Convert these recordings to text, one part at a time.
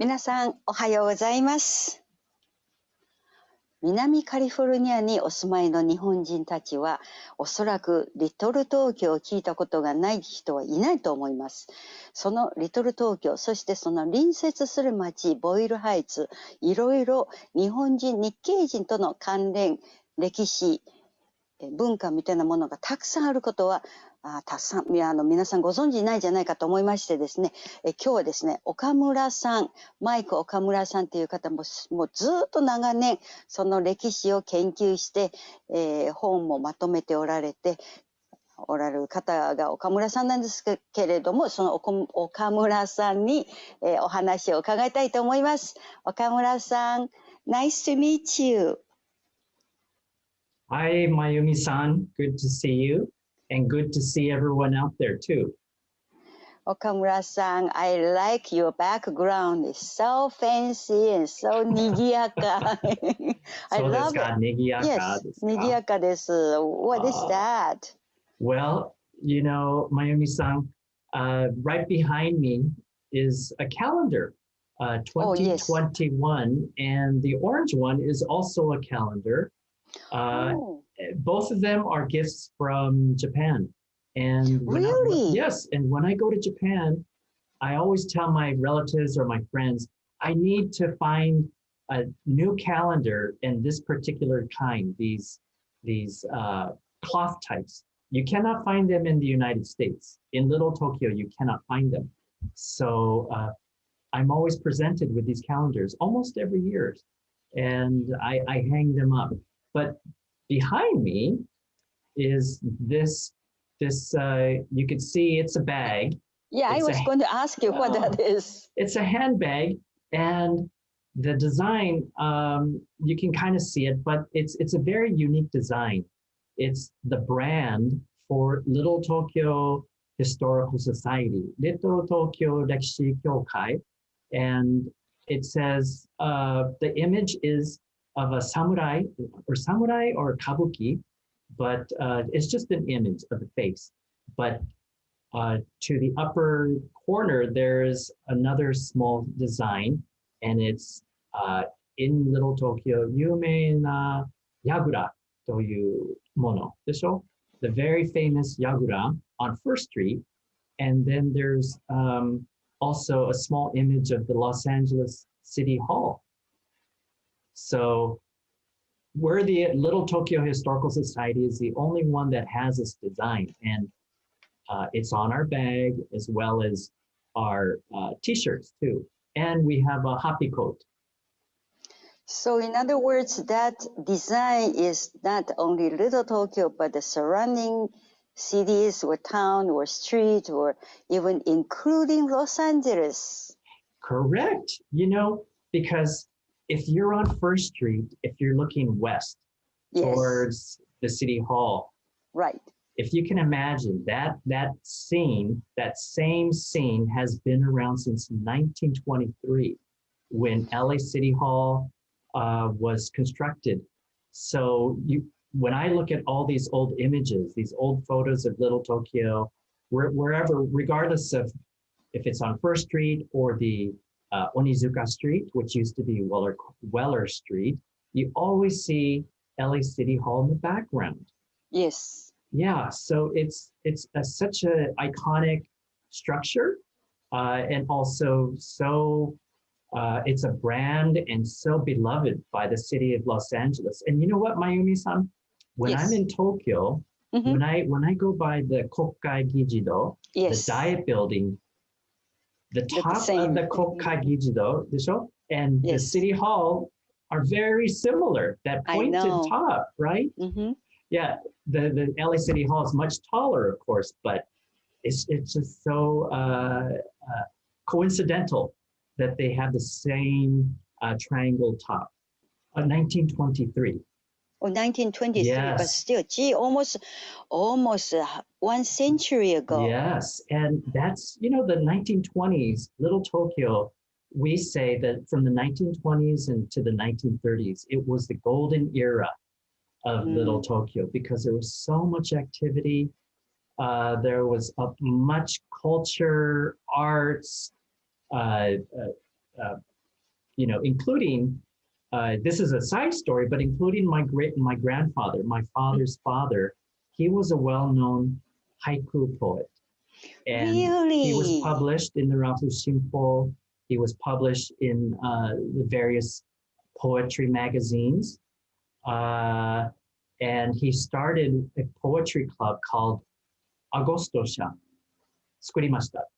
皆さん、おはようございます。南カリフォルニアにお住まいの日本人たちは、おそらくリトル東京を聞いたことがない人はいないと思います。そのリトル東京、そしてその隣接する町、ボイルハイツ、いろいろ日本人、日系人との関連、歴史、文化みたいなものがたくさんあることは、たくさん皆さんご存知ないんじゃないかと思いましてですね、今日はですね、岡村さん、マイク岡村さんという方もうずっと長年その歴史を研究して、本もまとめておられる方が岡村さんなんですけれども、その岡村さんに、お話を伺いたいと思います。岡村さん、Nice to meet you. Hi, Mayumi-san. Good to see you, and good to see everyone out there too. Okamura-san, I like your background. It's so fancy and so にぎやか. I love it. にぎやか Yes, ですか? にぎやかです. What is that? Well, you know, Mayumi-san, right behind me is a calendar, 2021, and the orange one is also a calendar. Both of them are gifts from Japan. And really? Yes, and when I go to Japan, I always tell my relatives or my friends, I need to find a new calendar in this particular kind, these cloth types. You cannot find them in the United States. In Little Tokyo, you cannot find them. So I'm always presented with these calendars almost every year, and I hang them up. But behind me is this, you can see it's a bag. Yeah, I was going to ask you what that is. It's a handbag, and the design, you can kind of see it, but it's a very unique design. It's the brand for Little Tokyo Historical Society, Little Tokyo Rekishi Kyokai, and it says the image is of a samurai or kabuki, but it's just an image of the face. But to the upper corner, there's another small design, and it's in Little Tokyo, 有名な櫓というものでしょ? The very famous Yagura on First Street. And then there's also a small image of the Los Angeles City Hall. So we're the Little Tokyo Historical Society is the only one that has this design, and it's on our bag as well as our t-shirts too. And we have a happy coat. So in other words, that design is not only Little Tokyo, but the surrounding cities or town or street or even including Los Angeles. Correct. You know, because if you're on First Street, if you're looking west towards the City Hall, right? If you can imagine that scene, that same scene has been around since 1923 when LA City Hall was constructed. So when I look at all these old images, these old photos of Little Tokyo, wherever, regardless of if it's on First Street or the Onizuka Street, which used to be Weller Street, you always see LA City Hall in the background. Yes. Yeah, so it's such an iconic structure, and also so it's a brand and so beloved by the city of Los Angeles. And you know what, Mayumi-san? When I'm in Tokyo, when I go by the Kokkai Gijido, the Diet Building, the top of the Kokkai Gijido, and the City Hall are very similar. That pointed top, right? Yeah, the LA City Hall is much taller, of course, but it's just so coincidental that they have the same triangle top. 1923. Oh, 1923, yes. But still, gee, almost 1 century ago. Yes, and that's, the 1920s, Little Tokyo, we say that from the 1920s into the 1930s, it was the golden era of Little Tokyo because there was so much activity. There was much culture, arts, including this is a side story, but including my grandfather, my father's father. He was a well-known haiku poet, and he was Really? published in the Rafu Shimpo. He was published in the various poetry magazines, and he started a poetry club called Agostosha. 作りました。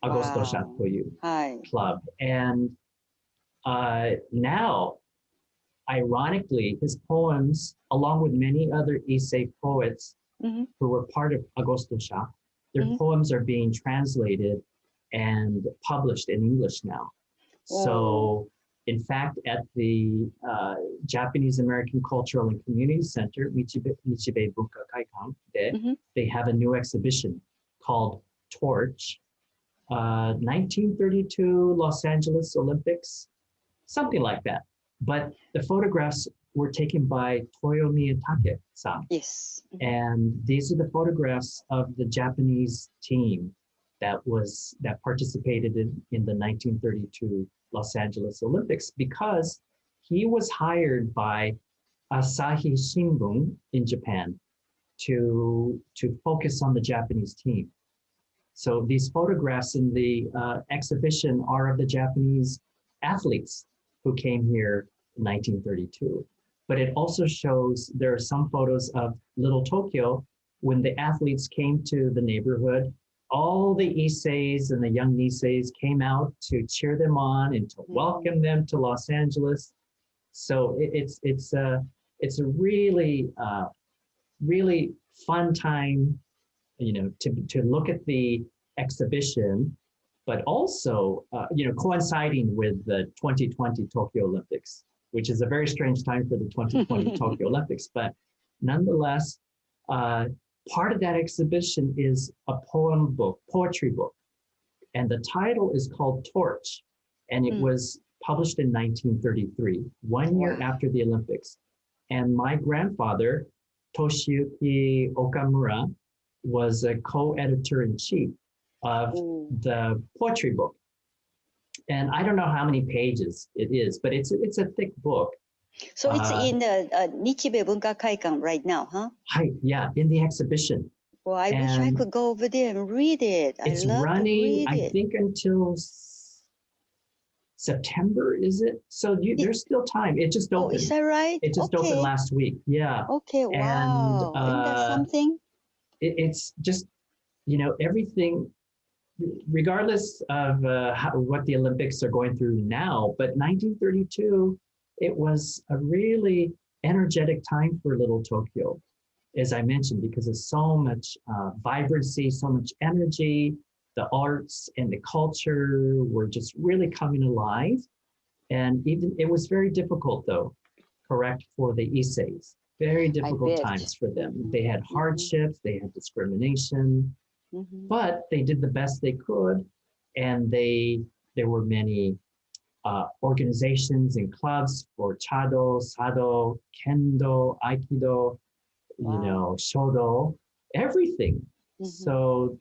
Agostosha Wow. という Hi. club. And now, ironically, his poems, along with many other Issei poets Mm-hmm. who were part of Agostosha, their Mhm. poems are being translated and published in English now. Oh. So, in fact, at the Japanese American Cultural and Community Center, Michibei Bunka Kaikan, Mhm. they have a new exhibition called Torch, 1932 Los Angeles Olympics, something like that. But the photographs were taken by Toyo Miyatake-san. Yes. Mhm. And these are the photographs of the Japanese team that participated in the 1932 Los Angeles Olympics, because he was hired by Asahi Shimbun in Japan to focus on the Japanese team. So these photographs in the exhibition are of the Japanese athletes who came here in 1932. But it also shows there are some photos of Little Tokyo when the athletes came to the neighborhood. All the Isseis and the young Niseis came out to cheer them on and to welcome them to Los Angeles. So it's a really really fun time, to look at the exhibition, but also, coinciding with the 2020 Tokyo Olympics, which is a very strange time for the 2020 Tokyo Olympics. But nonetheless, part of that exhibition is a poetry book. And the title is called Torch. And it was published in 1933, 1 year Wow. after the Olympics. And my grandfather, Toshiyuki Okamura, was a co-editor-in-chief of the poetry book. And I don't know how many pages it is, but it's a thick book. So it's in the Nichibei Bunka Kaikan right now, huh? Yeah, in the exhibition. Well, I wish I could go over there and read it. It's I love running, to read it. I think, until September, is it? So there's still time. It just opened. Oh, is that right? It just opened last week. Yeah. Okay, wow. And isn't that something? It's just, everything, regardless of what the Olympics are going through now, but 1932, it was a really energetic time for Little Tokyo, as I mentioned, because of so much vibrancy, so much energy. The arts and the culture were just really coming alive. And even it was very difficult, though, correct, for the Isseis. Very difficult times for them. They had hardships, they had discrimination, but they did the best they could. And there were many organizations and clubs for Chado, Sado, Kendo, Aikido, Shodo, everything. So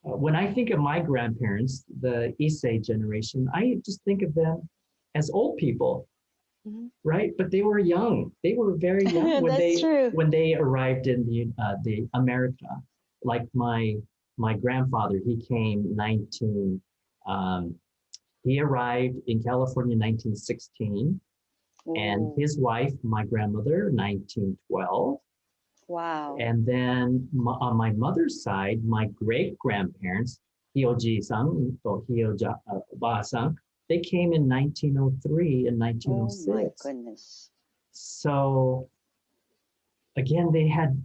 when I think of my grandparents, the Issei generation, I just think of them as old people, right? But they were young. They were very young when they arrived in the America. Like my grandfather, he came he arrived in California in 1916, and his wife, my grandmother, 1912. Wow. And then on my mother's side, my great-grandparents, Hioji-san or Hioja-ba-san, they came in 1903 and 1906. Oh my goodness. So again, they had,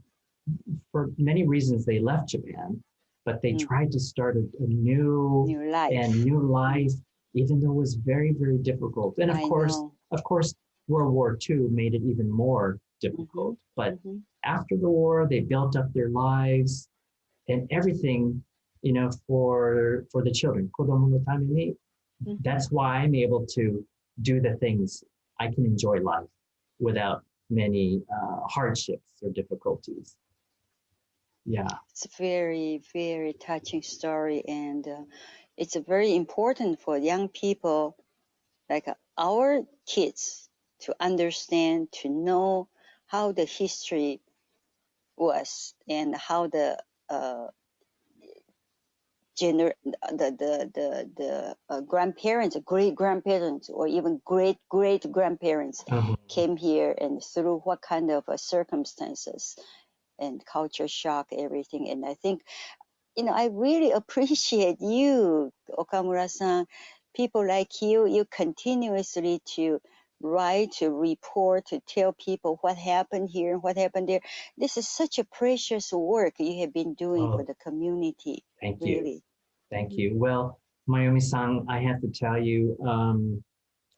for many reasons, they left Japan, but they tried to start a new life, even though it was very, very difficult. And of course, World War II made it even more difficult. But after the war, they built up their lives and everything, for the children. That's why I'm able to do the things. I can enjoy life without many hardships or difficulties. Yeah. It's a very, very touching story, and it's very important for young people like our kids to understand, to know how the history was and how the grandparents, great grandparents, or even great great grandparents came here and through what kind of circumstances and culture shock, everything. And I think, I really appreciate you, Okamura-san. People like you continuously to write, to report, to tell people what happened here and what happened there. This is such a precious work you have been doing for the community. Thank really. you. Thank you. Well, Mayumi-san, I have to tell you,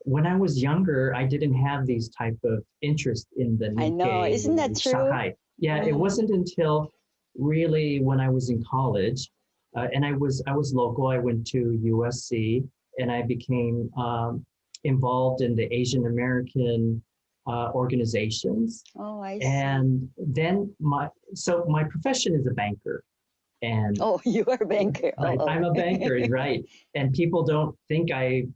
when I was younger, I didn't have these type of interest in the Nikkei. I know, isn't that true? Shanghai. Yeah, it wasn't until really when I was in college, and I was local. I went to USC, and I became involved in the Asian American organizations. Oh, I see. And then my profession is a banker. And you are a banker. Right, I'm a banker, right? And people don't think I'm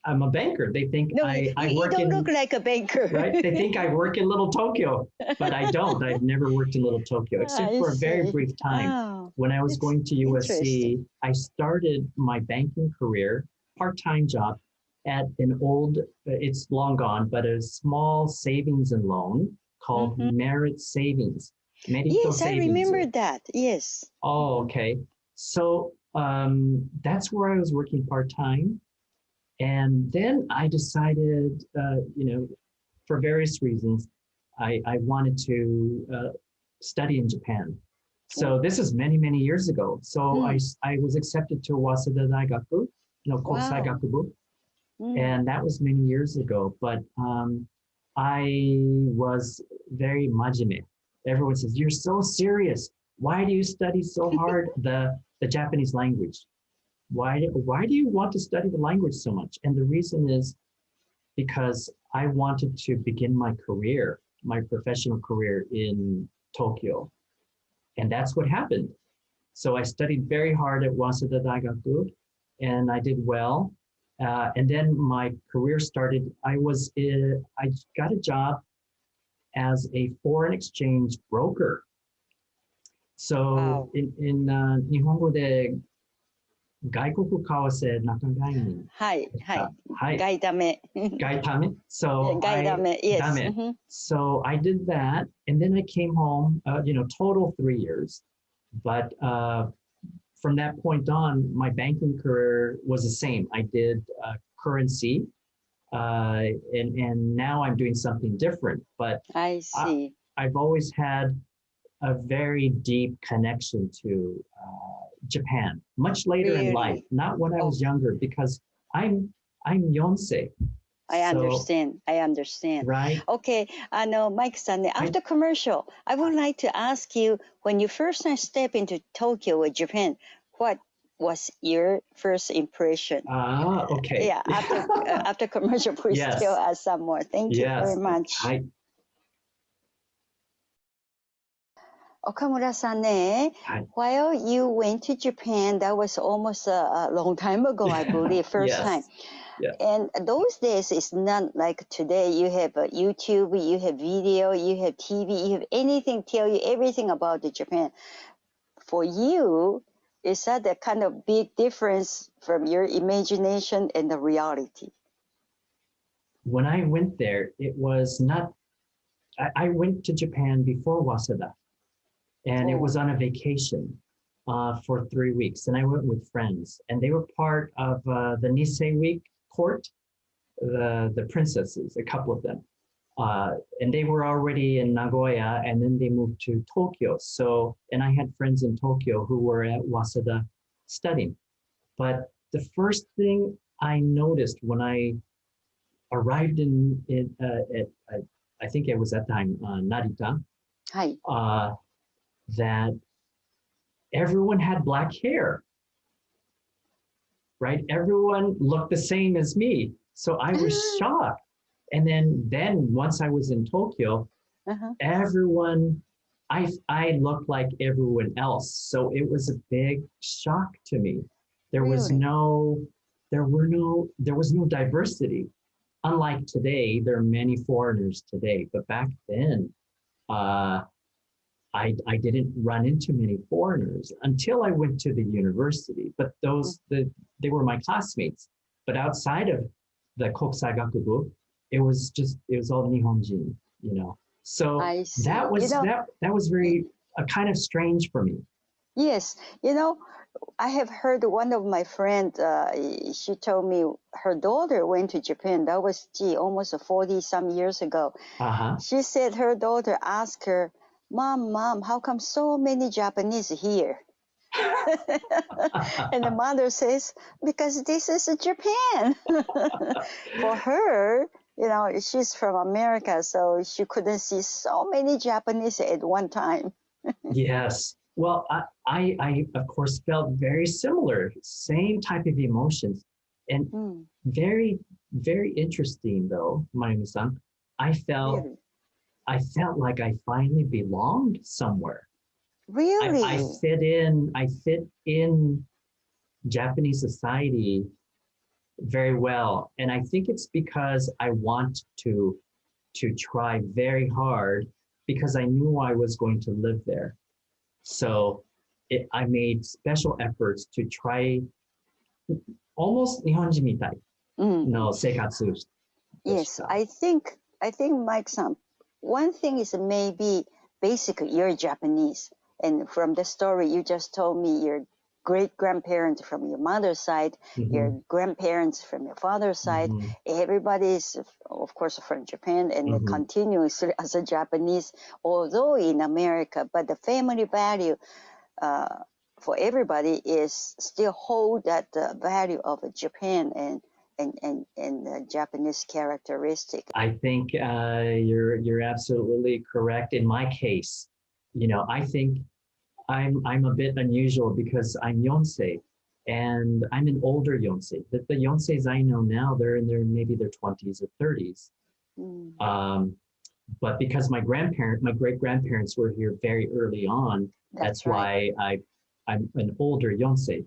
a banker. They think I work you don't look like a banker. Right? They think I work in Little Tokyo, but I don't. I've never worked in Little Tokyo, except for a very brief time. Oh, when I was going to USC, I started my banking career, part-time job, at an old, it's long gone, but a small savings and loan called Merit Savings. Yes, I remember that. Yes. Oh, okay. So that's where I was working part-time. And then I decided, for various reasons, I wanted to study in Japan. So this is many, many years ago. So I was accepted to Waseda Daigaku, Kosai Gakubu. And that was many years ago. But I was very majime. Everyone says, "You're so serious. Why do you study so hard the Japanese language? Why do you want to study the language so much?" And the reason is because I wanted to begin my career, my professional career in Tokyo. And that's what happened. So I studied very hard at Waseda Daigaku, and I did well. And then my career started. I got a job as a foreign exchange broker. So in 日本語で外国為替仲買人。はい、はい。外為。外為。So 外為、yes. So I did that, and then I came home, total 3 years. But from that point on, my banking career was the same. I did currency, and now I'm doing something different. But I see. I've always had a very deep connection to Japan, much later in life, not when I was younger, because I'm Yonsei. I understand. Right. Okay, Mike-san, after commercial, I would like to ask you, when you first time step into Tokyo or Japan, what was your first impression? Okay. Yeah, after commercial, please tell us some more. Thank you very much. Okamura-san, while you went to Japan, that was almost a long time ago, I believe, first time. Yes. And those days, it's not like today. You have YouTube, you have video, you have TV, you have anything tell you everything about the Japan. For you, is that a kind of big difference from your imagination and the reality? When I went there, it was not. I went to Japan before Waseda. And it was on a vacation for 3 weeks. And I went with friends. And they were part of the Nisei Week court, the princesses, a couple of them. And they were already in Nagoya, and then they moved to Tokyo. So, and I had friends in Tokyo who were at Waseda studying. But the first thing I noticed when I arrived I think it was at the time, Narita. Hi. That everyone had black hair, right? Everyone looked the same as me. So I was shocked. And then once I was in Tokyo, everyone, I looked like everyone else. So it was a big shock to me. There was no there was no diversity. Unlike today, there are many foreigners today, but back then, I didn't run into many foreigners until I went to the university. But they were my classmates. But outside of the Kokusai Gakubu, it was all Nihonjin, you know. So I see. that was that was very kind of strange for me. Yes, I have heard one of my friends, she told me her daughter went to Japan. That was, almost 40 some years ago. Uh-huh. She said her daughter asked her, Mom, how come so many Japanese here? And the mother says, because this is Japan. For her, she's from America, so she couldn't see so many Japanese at one time. Yes. Well, I of course felt very similar, same type of emotions. And very, very interesting though, Mayumi-san. I felt like I finally belonged somewhere. Really? I fit in Japanese society very well. And I think it's because I want to try very hard because I knew I was going to live there. So I made special efforts to try almost Nihonjin mitai no seikatsu. Yes, I think Mike-san, one thing is maybe basically you're Japanese, and from the story you just told me, your great-grandparents from your mother's side, your grandparents from your father's side, everybody is, of course, from Japan and continues as a Japanese, although in America, but the family value for everybody is still hold that value of Japan and the Japanese characteristic. I think you're absolutely correct. In my case, I think I'm a bit unusual because I'm Yonsei, and I'm an older Yonsei. The Yonseis I know now, they're in maybe their 20s or 30s. But because my great grandparents were here very early on, that's right. why I'm an older Yonsei.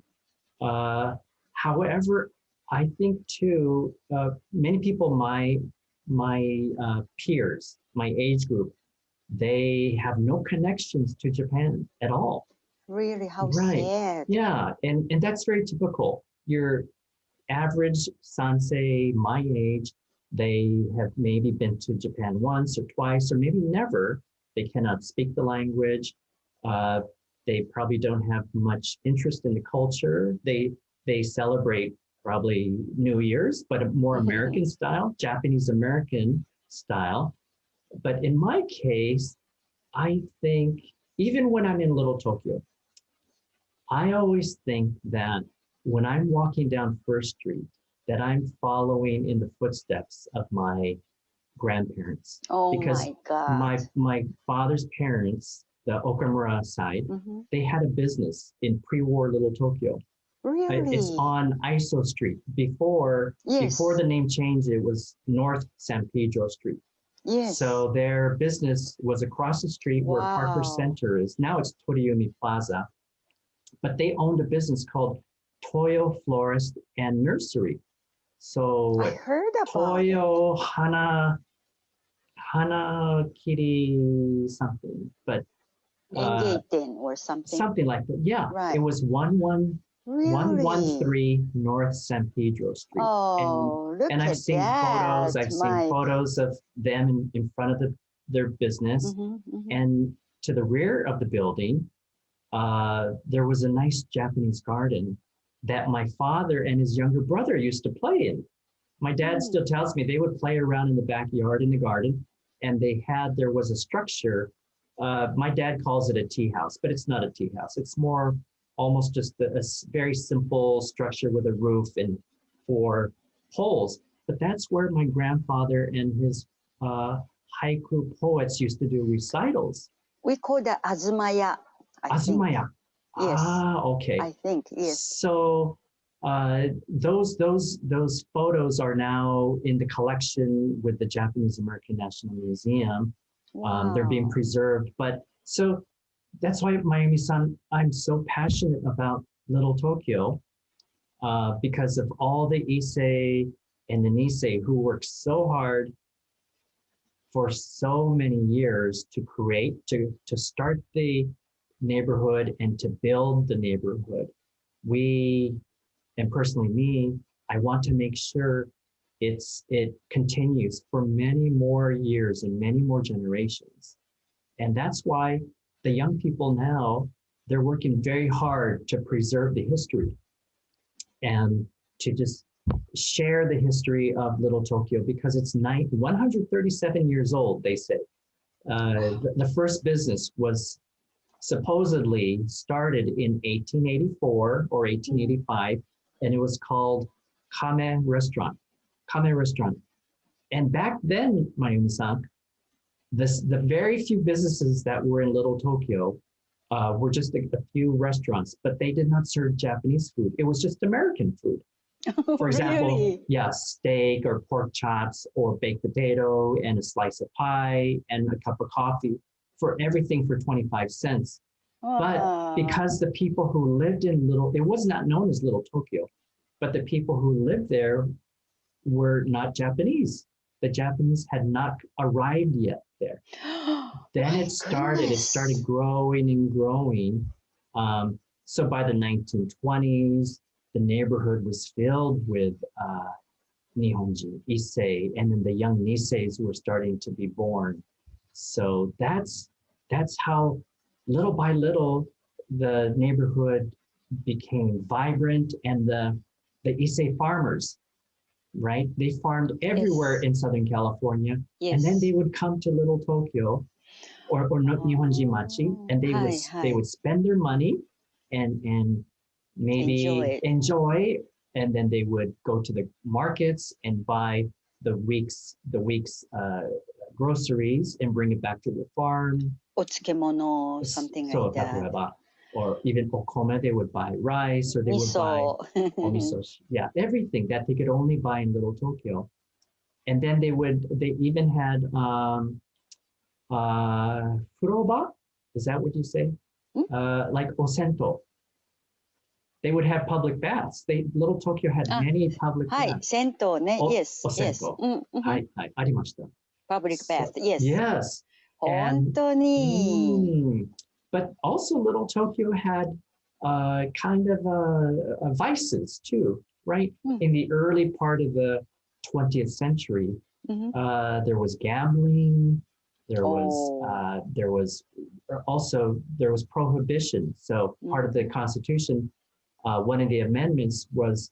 However, I think too, many people my peers, my age group, they have no connections to Japan at all. Really? How sad. Yeah, and that's very typical. Your average sansei my age, they have maybe been to Japan once or twice, or maybe never. They cannot speak the language. They probably don't have much interest in the culture. They celebrate probably New Year's, but a more American style, Japanese American style. But in my case, I think even when I'm in Little Tokyo, I always think that when I'm walking down First Street, that I'm following in the footsteps of my grandparents. Oh because my God. my father's parents, the Okamura side, they had a business in pre-war Little Tokyo. Really? It's on Iso Street. Before the name changed, it was North San Pedro Street. Yes. So their business was across the street where Parker Center is. Now it's Toriumi Plaza. But they owned a business called Toyo Florist and Nursery. So I heard about Toyo Hana Kiri something, but Engaged or something. something like that. Yeah, right. It was 113 North San Pedro Street. Oh, look and I've at seen that, photos. I've seen photos of them in front of their business, and to the rear of the building, there was a nice Japanese garden that my father and his younger brother used to play in. My dad still tells me they would play around in the backyard in the garden, and there was a structure. My dad calls it a tea house, but it's not a tea house. It's more almost just a very simple structure with a roof and 4 poles. But that's where my grandfather and his haiku poets used to do recitals. We call that Azumaya. Azumaya. Yes. Okay. I think, yes. So those photos are now in the collection with the Japanese American National Museum. Wow. They're being preserved. But so that's why, Mayumi-san, I'm so passionate about Little Tokyo, because of all the Issei and the Nisei who worked so hard for so many years to create, to start the neighborhood and to build the neighborhood. We, and personally me, I want to make sure it continues for many more years and many more generations. And that's why the young people now, they're working very hard to preserve the history and to just share the history of Little Tokyo because it's 137 years old, they say. The first business was supposedly started in 1884 or 1885, and it was called Kame Restaurant. Kame Restaurant. And back then, Mayumi-san, the very few businesses that were in Little Tokyo were just a few restaurants, but they did not serve Japanese food. It was just American food. For example, Really? yeah, steak or pork chops or baked potato and a slice of pie and a cup of coffee for everything for 25 cents. But because the people who lived in it was not known as Little Tokyo, but the people who lived there were not Japanese. The Japanese had not arrived yet there. Then it started growing and growing. So by the 1920s, the neighborhood was filled with Nihonjin, Issei, and then the young Niseis were starting to be born. So that's how little by little the neighborhood became vibrant, and the Issei farmers, right? They farmed everywhere in Southern California, and then they would come to Little Tokyo or Nihonjin Machi, and they would spend their money and maybe enjoy, and then they would go to the markets and buy the week's groceries and bring it back to the farm. Otsukemono, something like that. Or even okome, they would buy rice, or they would buy miso. Yeah, everything that they could only buy in Little Tokyo. And then they even had furoba, is that what you say? Like osento. They would have public baths. Little Tokyo had many public baths. Sento, yes. Osento. Arimashita. Public bath, yes. Yes. But also Little Tokyo had kind of vices too, right? In the early part of the 20th century, there was gambling. There was prohibition. So part of the Constitution, one of the amendments was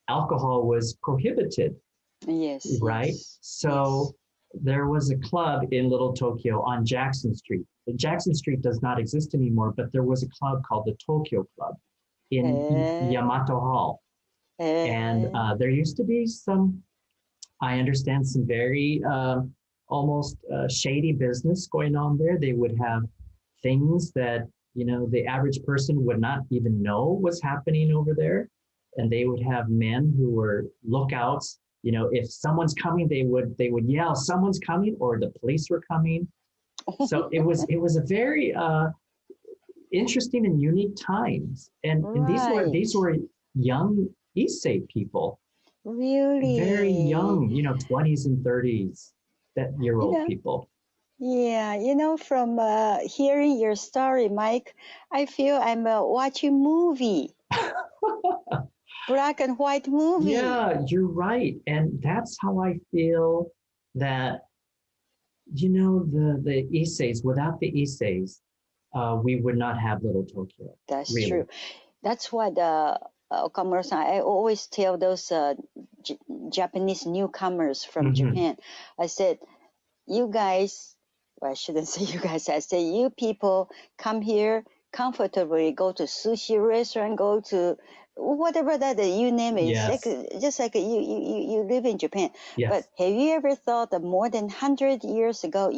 alcohol was prohibited. Yes. Right. So there was a club in Little Tokyo on Jackson Street. Jackson Street does not exist anymore, but there was a club called the Tokyo Club in Yamato Hall. And there used to be I understand, some very almost shady business going on there. They would have things that, the average person would not even know was happening over there. And they would have men who were lookouts. If someone's coming, they would yell, "Someone's coming," or the police were coming. So it was a very interesting and unique times, and these were young Issei people, really very young, 20s and 30s, year-old people. Yeah, from hearing your story, Mike, I feel I'm watching movie. Black and white movie. Yeah, you're right. And that's how I feel that, the Isseis, without the Isseis, we would not have Little Tokyo. That's true. That's what Okamura-san, I always tell those Japanese newcomers from Japan. I said, you guys, well, I shouldn't say you guys, I say you people come here comfortably, go to sushi restaurant, go to whatever that you name it. Yes. Just like you live in Japan. Yes. But have you ever thought that more than 100 years ago,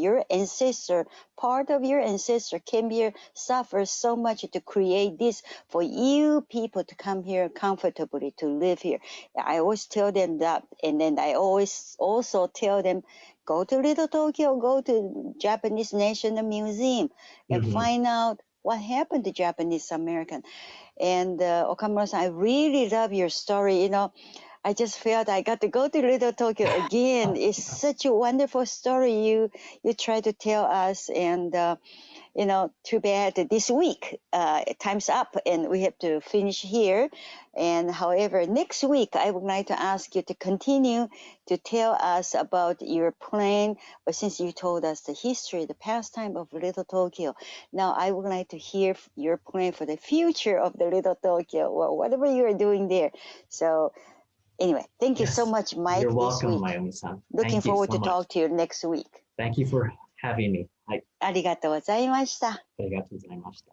part of your ancestor came here, suffered so much to create this for you people to come here comfortably, to live here. I always tell them that. And then I always also tell them, go to Little Tokyo, go to Japanese National Museum and find out what happened to Japanese American. And Okamura-san, I really love your story. You know, I just felt I got to go to Little Tokyo again. It's such a wonderful story you try to tell us. And you know, too bad this week time's up and we have to finish here. And however, next week I would like to ask you to continue to tell us about your plan. But since you told us the history, the pastime of Little Tokyo, now I would like to hear your plan for the future of the Little Tokyo or whatever you are doing there. So anyway, thank you so much, Mike. You're this welcome, week. Mayumi-san. Looking Thank you forward so to much. talk to you next week. Thank you for having me. ありがとうございました。ありがとうございました。